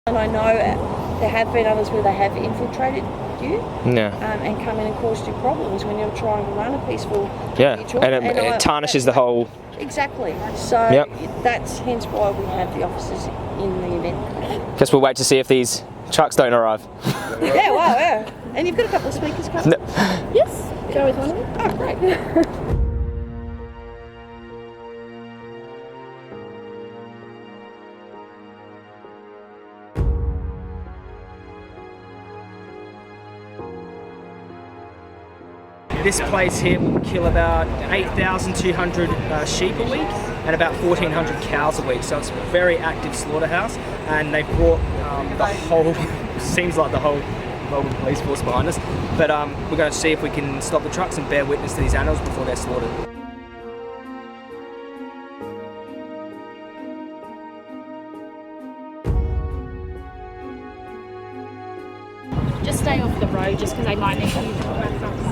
And I know there have been others where they have infiltrated you and come in and caused you problems when you're trying to run a peaceful ritual. And it tarnishes the whole... Exactly. So that's hence why we have the officers in the event. Guess we'll wait to see if these trucks don't arrive. Yeah, wow, yeah. And you've got a couple of speakers coming? No. Yes, go with one of them. Oh, great. This place here will kill about 8,200 sheep a week and about 1,400 cows a week. So it's a very active slaughterhouse, and they brought the whole, seems like the whole Melbourne police force behind us. But we're going to see if we can stop the trucks and bear witness to these animals before they're slaughtered. Just stay off the road just because they might need you to reference.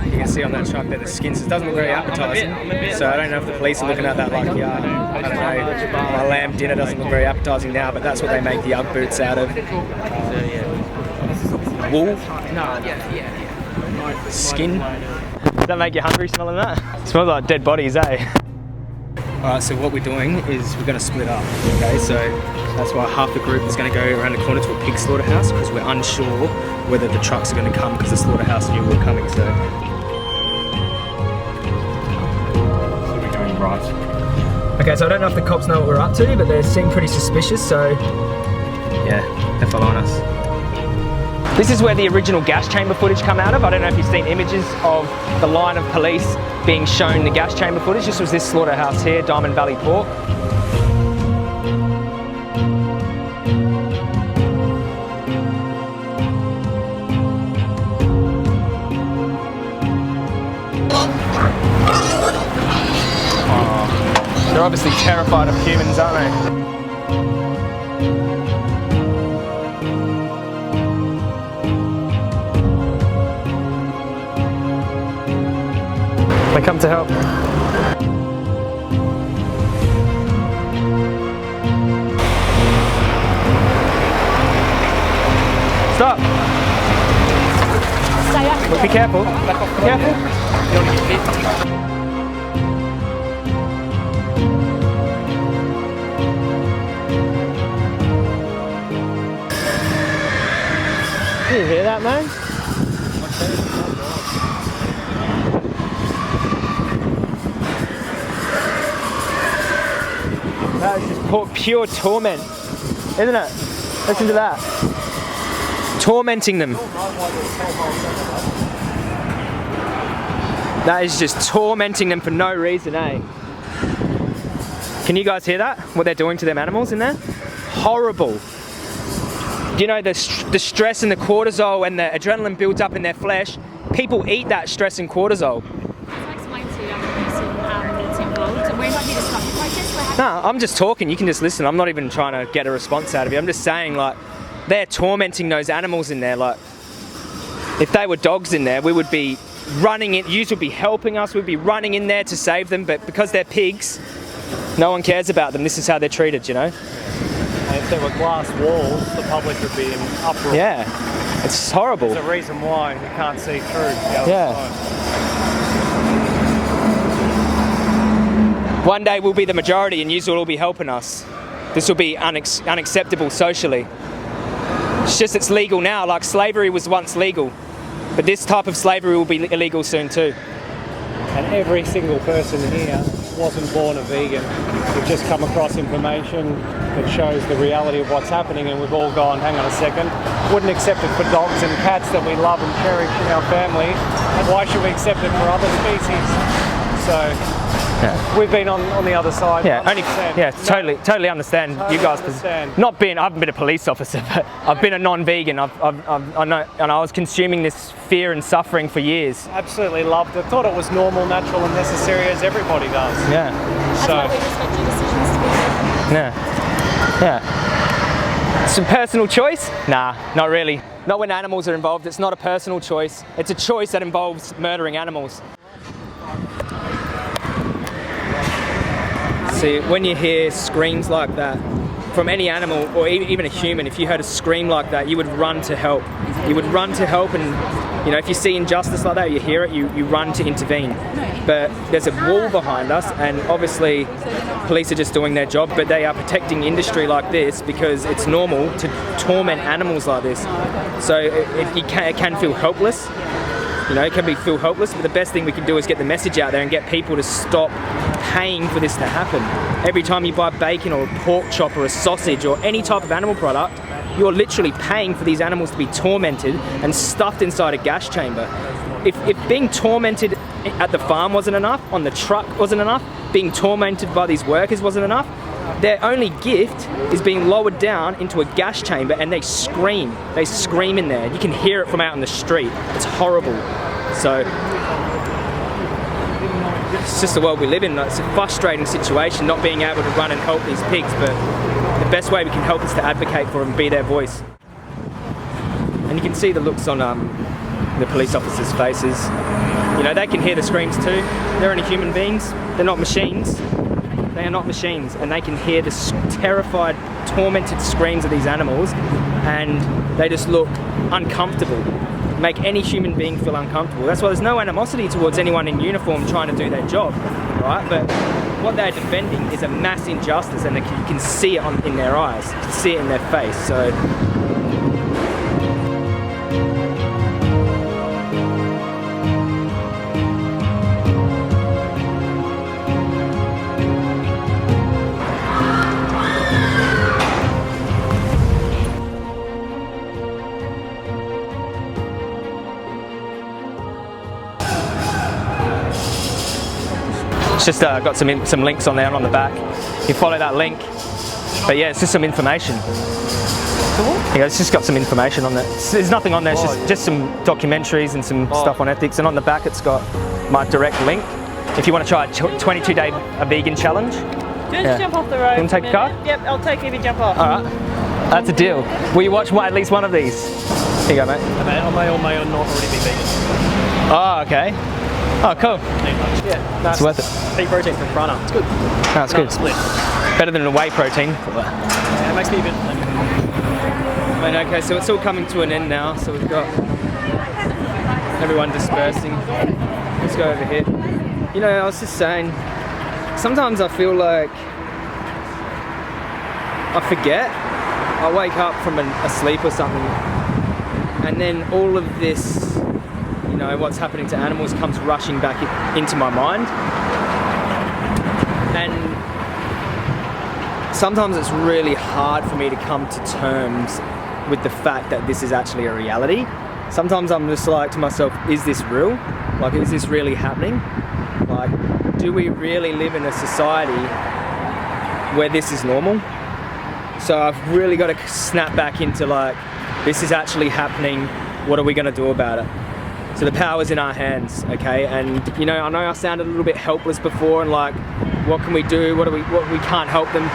You can see on that truck there the skins. It doesn't look very appetizing, so I don't know if the police are looking at that like, I don't know, my lamb dinner doesn't look very appetizing now, but that's what they make the Ugg boots out of. Wool? Skin? Does that make you hungry smelling that? It smells like dead bodies, eh? Alright, so what we're doing is we're going to split up, okay? So that's why half the group is going to go around the corner to a pig slaughterhouse, because we're unsure whether the trucks are going to come because the slaughterhouse knew we were coming, so we're going right. Okay, so I don't know if the cops know what we're up to, but they seem pretty suspicious, so yeah, they're following us. This is where the original gas chamber footage come out of. I don't know if you've seen images of the line of police being shown the gas chamber footage. This was this slaughterhouse here, Diamond Valley Pork. Oh, they're obviously terrified of humans, aren't they? They come to help. Stop! Stay up. Well, be careful. Be careful. You don't want to get bit. Did you hear that, man? That is just pure torment, isn't it? Listen to that. Tormenting them. That is just tormenting them for no reason, eh? Can you guys hear that? What they're doing to them animals in there? Horrible. You know, the stress and the cortisol and the adrenaline builds up in their flesh. People eat that stress and cortisol. No, I'm just talking, you can just listen. I'm not even trying to get a response out of you. I'm just saying, like, they're tormenting those animals in there. Like, if they were dogs in there, we would be running in, you would be helping us, we'd be running in there to save them, but because they're pigs, no one cares about them. This is how they're treated, you know? And if there were glass walls, the public would be in uproar. Yeah, it's horrible. There's a reason why you can't see through the other side. One day we'll be the majority and you will all be helping us. This will be unacceptable socially. It's just it's legal now, like slavery was once legal. But this type of slavery will be illegal soon too. And every single person here wasn't born a vegan. We've just come across information that shows the reality of what's happening, and we've all gone, hang on a second, wouldn't accept it for dogs and cats that we love and cherish in our family, and why should we accept it for other species? So we've been on the other side. Yeah, totally understand you guys. Understand. I haven't been a police officer, but I've been a non-vegan. I know, and I was consuming this fear and suffering for years. Absolutely loved it. Thought it was normal, natural, and necessary, as everybody does. Yeah. So we respect your decisions to be there. Yeah. It's a personal choice? Nah, not really. Not when animals are involved. It's not a personal choice. It's a choice that involves murdering animals. See, when you hear screams like that from any animal or even a human, if you heard a scream like that, you would run to help. You would run to help, and you know, if you see injustice like that, you hear it, you run to intervene. But there's a wall behind us, and obviously police are just doing their job, but they are protecting industry like this because it's normal to torment animals like this. So it can feel helpless. You know, it can feel hopeless, but the best thing we can do is get the message out there and get people to stop paying for this to happen. Every time you buy bacon or a pork chop or a sausage or any type of animal product, you're literally paying for these animals to be tormented and stuffed inside a gas chamber. If being tormented at the farm wasn't enough, on the truck wasn't enough, being tormented by these workers wasn't enough, their only gift is being lowered down into a gas chamber, and they scream in there. You can hear it from out in the street. It's horrible. So it's just the world we live in. It's a frustrating situation not being able to run and help these pigs, but the best way we can help is to advocate for them and be their voice. And you can see the looks on the police officers' faces. You know, they can hear the screams too. They're only human beings. They're not machines. They are not machines, and they can hear the terrified, tormented screams of these animals, and they just look uncomfortable. Make any human being feel uncomfortable. That's why there's no animosity towards anyone in uniform trying to do their job, right? But what they're defending is a mass injustice, and you can see it in their eyes. You can see it in their face. So. It's just got some links on there and on the back. You follow that link. But yeah, it's just some information. Yeah, it's just got some information on there. There's nothing on there, it's just some documentaries and some stuff on ethics. And on the back it's got my direct link. If you want to try a 22-day vegan challenge. Just jump off the road. You want to take a car? Yep, I'll take you if you jump off. Alright, that's a deal. Will you watch at least one of these? Here you go, mate. I may or may not already be vegan. Oh, okay. Oh, cool. Yeah, it's worth it. Pea protein from Prana. It's good. No, it's good. Split. Better than a whey protein. Yeah, it makes me a bit. I mean, okay, so it's all coming to an end now. So we've got everyone dispersing. Let's go over here. You know, I was just saying, sometimes I feel like I forget. I wake up from a sleep or something, and then all of this, you know, what's happening to animals comes rushing back into my mind. And sometimes it's really hard for me to come to terms with the fact that this is actually a reality. Sometimes I'm just like to myself, is this real? Like, is this really happening? Like, do we really live in a society where this is normal? So I've really got to snap back into like, this is actually happening, what are we going to do about it? So the power's in our hands, okay? And you know, I know I sounded a little bit helpless before and like, what can we do? What we can't help them.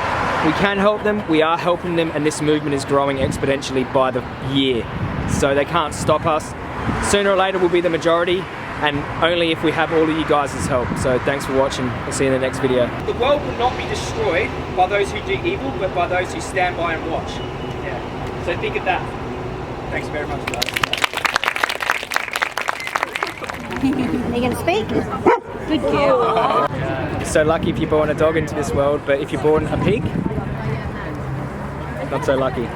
We can help them, we are helping them, and this movement is growing exponentially by the year. So they can't stop us. Sooner or later we'll be the majority, and only if we have all of you guys' help. So thanks for watching, we'll see you in the next video. The world will not be destroyed by those who do evil, but by those who stand by and watch. Yeah. So think of that. Thanks very much, guys. Are you going to speak? Good girl. You're so lucky if you're born a dog into this world, but if you're born a pig, not so lucky.